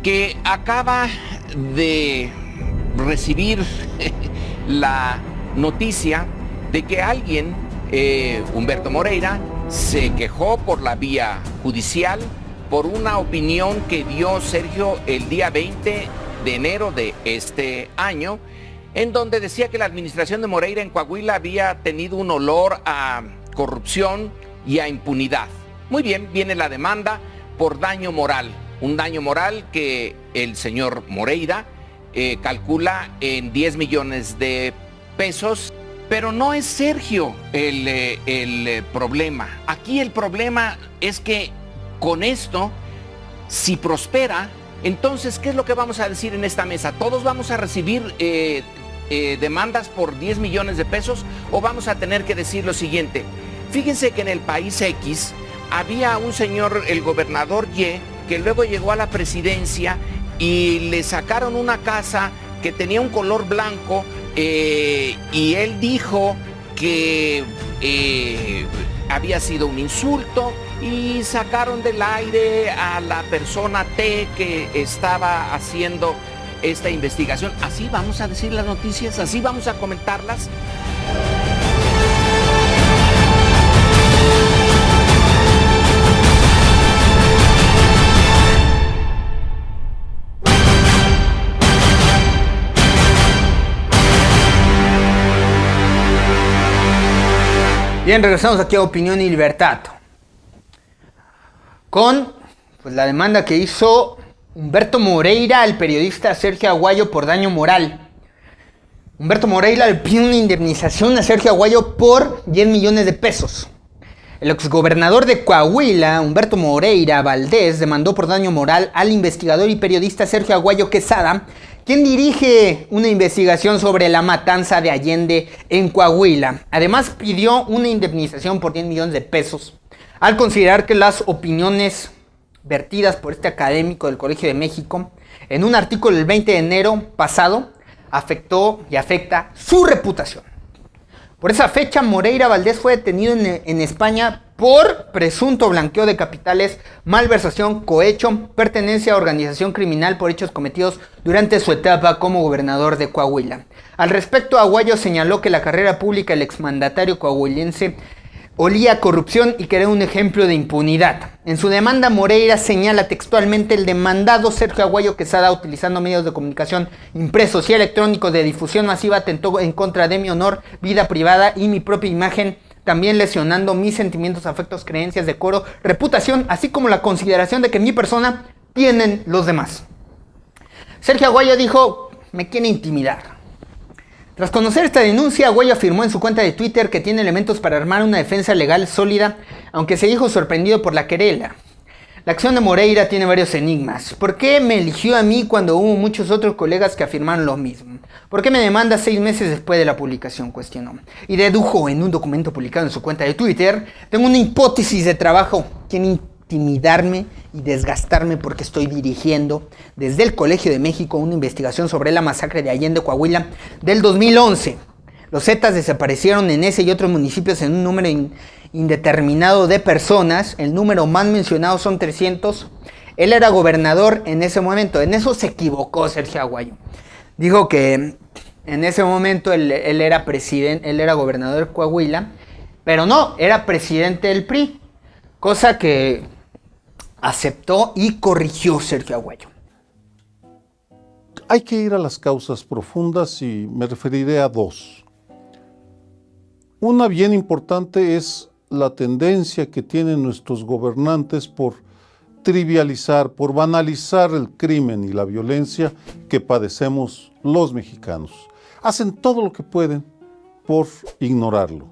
que acaba de recibir la noticia de que alguien, Humberto Moreira, se quejó por la vía judicial por una opinión que dio Sergio el día 20 de enero de este año, en donde decía que la administración de Moreira en Coahuila había tenido un olor a corrupción y a impunidad. Muy bien, viene la demanda por daño moral, un daño moral que el señor Moreira calcula en 10 millones de pesos, pero no es Sergio el problema. Aquí el problema es que con esto, si prospera, entonces, ¿qué es lo que vamos a decir en esta mesa? ¿Todos vamos a recibir demandas por 10 millones de pesos o vamos a tener que decir lo siguiente? Fíjense que en el país X había un señor, el gobernador Y, que luego llegó a la presidencia y le sacaron una casa que tenía un color blanco y él dijo que había sido un insulto y sacaron del aire a la persona T que estaba haciendo esta investigación. ¿Así vamos a decir las noticias? ¿Así vamos a comentarlas? Bien, regresamos aquí a Opinión y Libertad con la demanda que hizo Humberto Moreira al periodista Sergio Aguayo por daño moral. Humberto Moreira le pide una indemnización a Sergio Aguayo por 10 millones de pesos. El exgobernador de Coahuila, Humberto Moreira Valdés, demandó por daño moral al investigador y periodista Sergio Aguayo Quesada, quien dirige una investigación sobre la matanza de Allende en Coahuila. Además, pidió una indemnización por 10 millones de pesos al considerar que las opiniones vertidas por este académico del Colegio de México en un artículo del 20 de enero pasado afectó y afecta su reputación. Por esa fecha, Moreira Valdés fue detenido en España por presunto blanqueo de capitales, malversación, cohecho, pertenencia a organización criminal por hechos cometidos durante su etapa como gobernador de Coahuila. Al respecto, Aguayo señaló que la carrera pública del exmandatario coahuilense olía a corrupción y que era un ejemplo de impunidad. En su demanda, Moreira señala textualmente: el demandado Sergio Aguayo Quesada, utilizando medios de comunicación impresos y electrónicos de difusión masiva, atentó en contra de mi honor, vida privada y mi propia imagen, también lesionando mis sentimientos, afectos, creencias, decoro, reputación, así como la consideración de que mi persona tienen los demás. Sergio Aguayo dijo: me quiere intimidar. Tras conocer esta denuncia, Aguayo afirmó en su cuenta de Twitter que tiene elementos para armar una defensa legal sólida, aunque se dijo sorprendido por la querela. La acción de Moreira tiene varios enigmas. ¿Por qué me eligió a mí cuando hubo muchos otros colegas que afirmaron lo mismo? ¿Por qué me demanda 6 meses después de la publicación?, cuestionó. Y dedujo en un documento publicado en su cuenta de Twitter: tengo una hipótesis de trabajo. ¿Quién intimidarme y desgastarme porque estoy dirigiendo desde el Colegio de México una investigación sobre la masacre de Allende, Coahuila, del 2011. Los Zetas desaparecieron en ese y otros municipios en un número indeterminado de personas. El número más mencionado son 300. Él era gobernador en ese momento. En eso se equivocó Sergio Aguayo. Dijo que en ese momento él era presidente, él era gobernador de Coahuila, pero no, era presidente del PRI, cosa que aceptó y corrigió Sergio Aguayo. Hay que ir a las causas profundas y me referiré a dos. Una bien importante es la tendencia que tienen nuestros gobernantes por trivializar, por banalizar el crimen y la violencia que padecemos los mexicanos. Hacen todo lo que pueden por ignorarlo.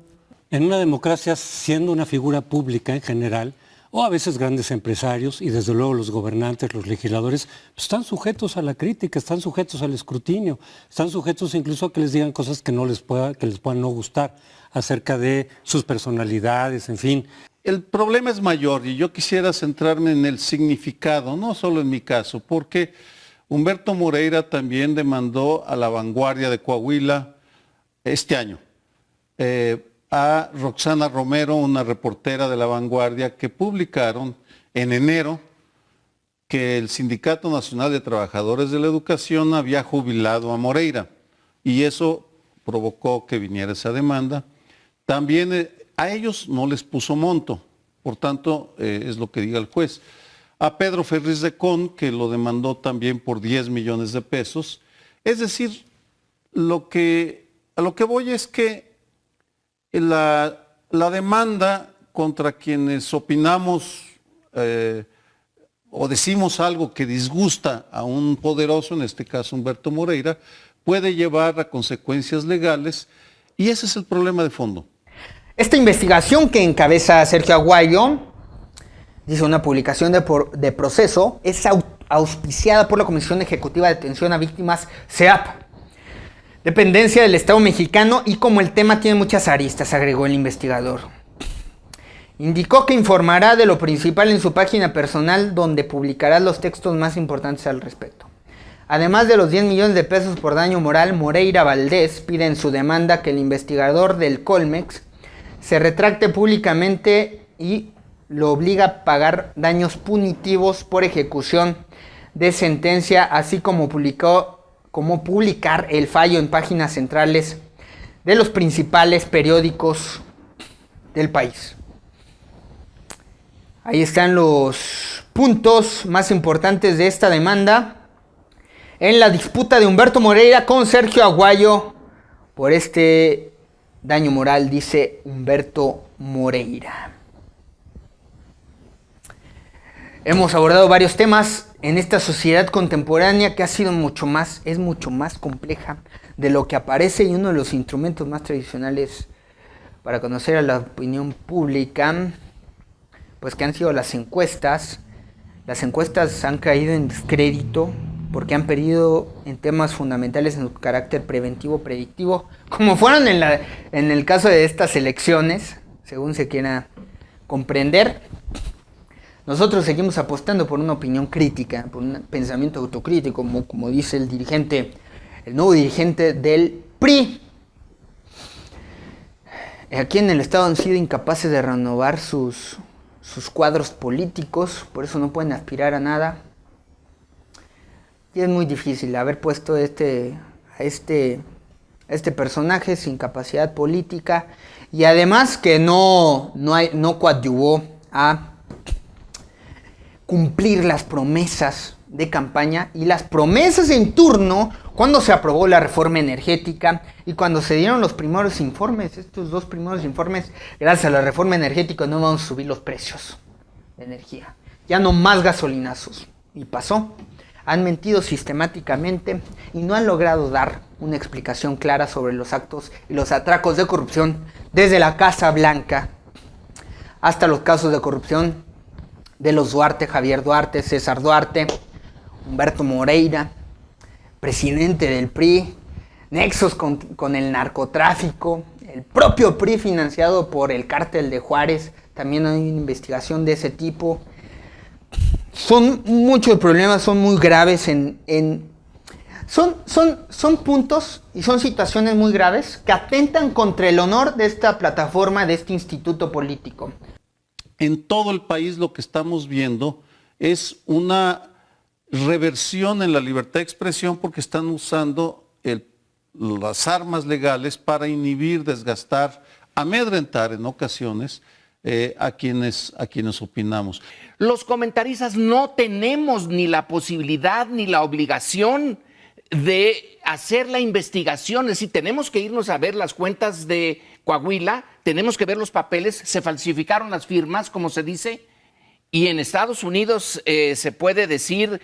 En una democracia, siendo una figura pública en general, o a veces grandes empresarios y desde luego los gobernantes, los legisladores, pues están sujetos a la crítica, están sujetos al escrutinio, están sujetos incluso a que les digan cosas que les puedan no gustar acerca de sus personalidades, en fin. El problema es mayor y yo quisiera centrarme en el significado, no solo en mi caso, porque Humberto Moreira también demandó a La Vanguardia de Coahuila este año. A Roxana Romero, una reportera de La Vanguardia, que publicaron en enero que el Sindicato Nacional de Trabajadores de la Educación había jubilado a Moreira y eso provocó que viniera esa demanda. También a ellos no les puso monto, por tanto, es lo que diga el juez. A Pedro Ferriz de Con, que lo demandó también por 10 millones de pesos. Es decir, a lo que voy es que la demanda contra quienes opinamos o decimos algo que disgusta a un poderoso, en este caso Humberto Moreira, puede llevar a consecuencias legales y ese es el problema de fondo. Esta investigación que encabeza Sergio Aguayo, dice una publicación de Proceso, es auspiciada por la Comisión Ejecutiva de Atención a Víctimas, CEAP, dependencia del Estado mexicano, y como el tema tiene muchas aristas, agregó el investigador. Indicó que informará de lo principal en su página personal, donde publicará los textos más importantes al respecto. Además de los 10 millones de pesos por daño moral, Moreira Valdés pide en su demanda que el investigador del Colmex se retracte públicamente y lo obliga a pagar daños punitivos por ejecución de sentencia, así como publicar el fallo en páginas centrales de los principales periódicos del país. Ahí están los puntos más importantes de esta demanda en la disputa de Humberto Moreira con Sergio Aguayo por este daño moral, dice Humberto Moreira. Hemos abordado varios temas en esta sociedad contemporánea que es mucho más compleja de lo que aparece, y uno de los instrumentos más tradicionales para conocer a la opinión pública, pues que han sido las encuestas. Las encuestas han caído en descrédito porque han perdido en temas fundamentales en su carácter preventivo, predictivo, como fueron en el caso de estas elecciones, según se quiera comprender. Nosotros seguimos apostando por una opinión crítica, por un pensamiento autocrítico, como dice el nuevo dirigente del PRI. Aquí en el Estado han sido incapaces de renovar sus cuadros políticos, por eso no pueden aspirar a nada. Y es muy difícil haber puesto a este personaje sin capacidad política, y además que no coadyuvó a cumplir las promesas de campaña y las promesas en turno cuando se aprobó la reforma energética y cuando se dieron los primeros informes. Estos dos primeros informes: gracias a la reforma energética no vamos a subir los precios de energía, ya no más gasolinazos. Y pasó. Han mentido sistemáticamente y no han logrado dar una explicación clara sobre los actos y los atracos de corrupción, desde la Casa Blanca hasta los casos de corrupción de los Duarte, Javier Duarte, César Duarte, Humberto Moreira, presidente del PRI, nexos con el narcotráfico, el propio PRI financiado por el cártel de Juárez. También hay una investigación de ese tipo. Son muchos problemas, son muy graves son puntos y son situaciones muy graves que atentan contra el honor de esta plataforma, de este instituto político. En todo el país lo que estamos viendo es una reversión en la libertad de expresión, porque están usando las armas legales para inhibir, desgastar, amedrentar en ocasiones a quienes opinamos. Los comentaristas no tenemos ni la posibilidad ni la obligación de hacer la investigación. Es decir, tenemos que irnos a ver las cuentas de Coahuila, tenemos que ver los papeles, se falsificaron las firmas, como se dice, y en Estados Unidos se puede decir,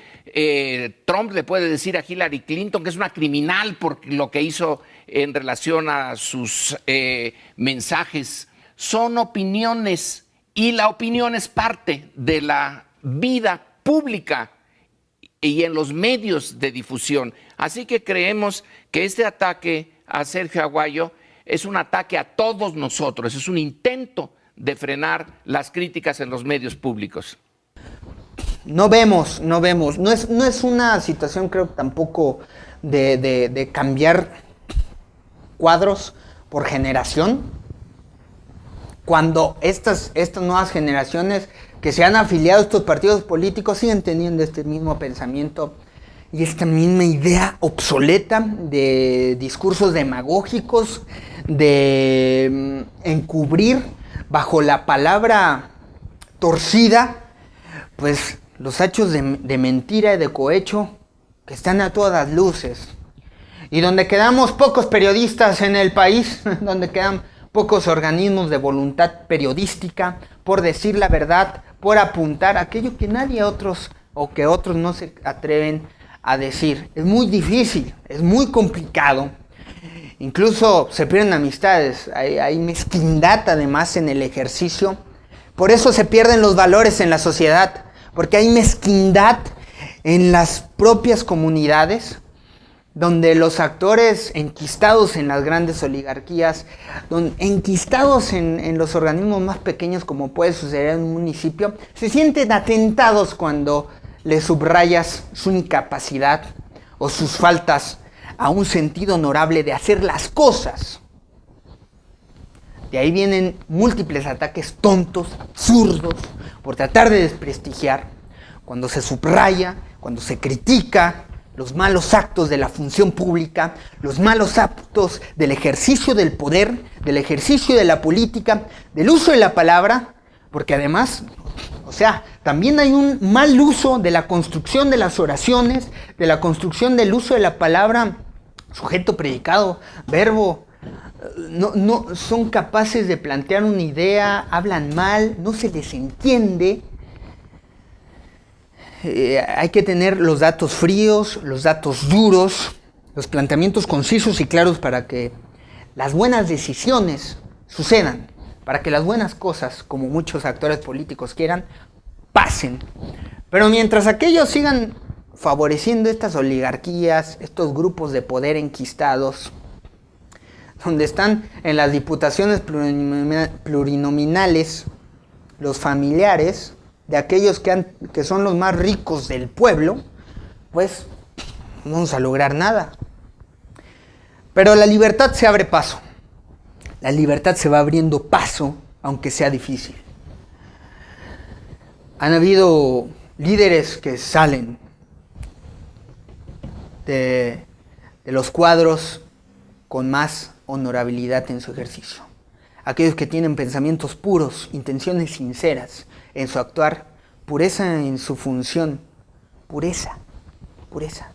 Trump le puede decir a Hillary Clinton que es una criminal por lo que hizo en relación a sus mensajes. Son opiniones, y la opinión es parte de la vida pública y en los medios de difusión. Así que creemos que este ataque a Sergio Aguayo es un ataque a todos nosotros, es un intento de frenar las críticas en los medios públicos. No vemos, no es una situación, creo, tampoco de cambiar cuadros por generación. cuando estas nuevas generaciones que se han afiliado a estos partidos políticos siguen teniendo este mismo pensamiento y esta misma idea obsoleta de discursos demagógicos, de encubrir bajo la palabra torcida, pues los hechos de mentira y de cohecho que están a todas luces. Y donde quedamos pocos periodistas en el país, donde quedan pocos organismos de voluntad periodística por decir la verdad, por apuntar aquello que nadie otros o que otros no se atreven a decir. Es muy difícil, es muy complicado. Incluso se pierden amistades, hay mezquindad además en el ejercicio. Por eso se pierden los valores en la sociedad, porque hay mezquindad en las propias comunidades, donde los actores enquistados en las grandes oligarquías, enquistados en los organismos más pequeños como puede suceder en un municipio, se sienten atentados cuando les subrayas su incapacidad o sus faltas a un sentido honorable de hacer las cosas. De ahí vienen múltiples ataques tontos, absurdos, por tratar de desprestigiar, cuando se subraya, cuando se critica los malos actos de la función pública, los malos actos del ejercicio del poder, del ejercicio de la política, del uso de la palabra, porque además, también hay un mal uso de la construcción de las oraciones, de la construcción del uso de la palabra, sujeto, predicado, verbo. No son capaces de plantear una idea, hablan mal, no se les entiende. Hay que tener los datos fríos, los datos duros, los planteamientos concisos y claros para que las buenas decisiones sucedan, para que las buenas cosas, como muchos actores políticos quieran, pasen. Pero mientras aquellos sigan favoreciendo estas oligarquías, estos grupos de poder enquistados, donde están en las diputaciones plurinominales los familiares de aquellos que son los más ricos del pueblo, pues no vamos a lograr nada. Pero la libertad se abre paso. La libertad se va abriendo paso, aunque sea difícil. Han habido líderes que salen de los cuadros con más honorabilidad en su ejercicio. Aquellos que tienen pensamientos puros, intenciones sinceras en su actuar, pureza en su función, pureza,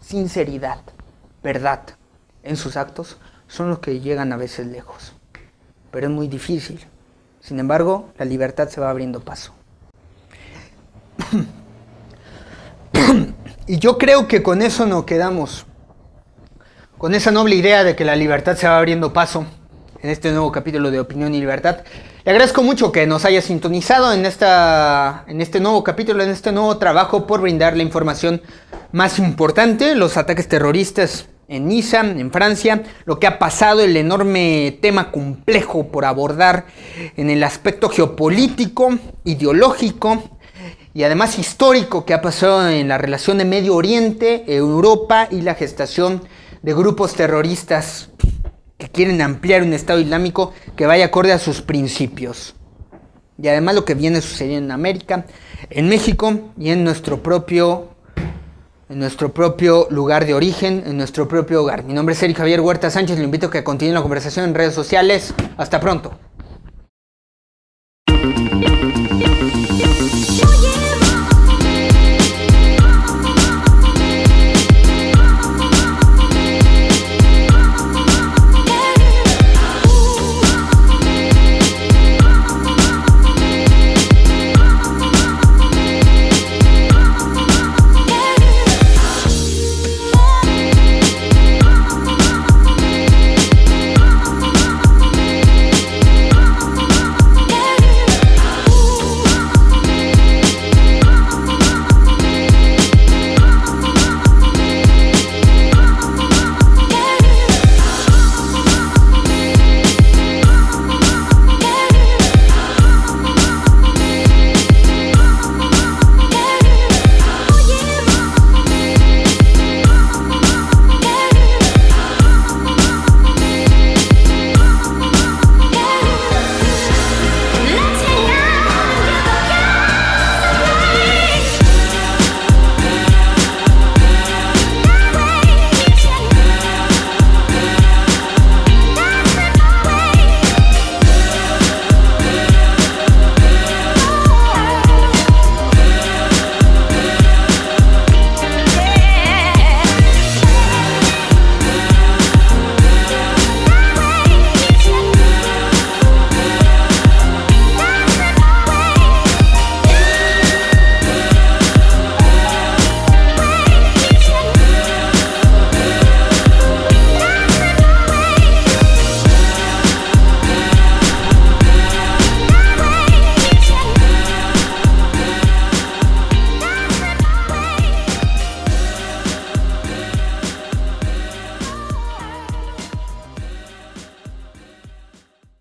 sinceridad, verdad en sus actos, son los que llegan a veces lejos. Pero es muy difícil. Sin embargo, la libertad se va abriendo paso. Y yo creo que con eso nos quedamos, con esa noble idea de que la libertad se va abriendo paso en este nuevo capítulo de Opinión y Libertad. Le agradezco mucho que nos haya sintonizado en este nuevo capítulo, en este nuevo trabajo por brindar la información más importante, los ataques terroristas en Niza, en Francia, lo que ha pasado, el enorme tema complejo por abordar en el aspecto geopolítico, ideológico y además histórico que ha pasado en la relación de Medio Oriente, Europa y la gestación de grupos terroristas que quieren ampliar un Estado Islámico que vaya acorde a sus principios. Y además lo que viene sucediendo en América, en México y en nuestro propio lugar de origen, en nuestro propio hogar. Mi nombre es Eric Javier Huerta Sánchez, le invito a que continúe la conversación en redes sociales. Hasta pronto.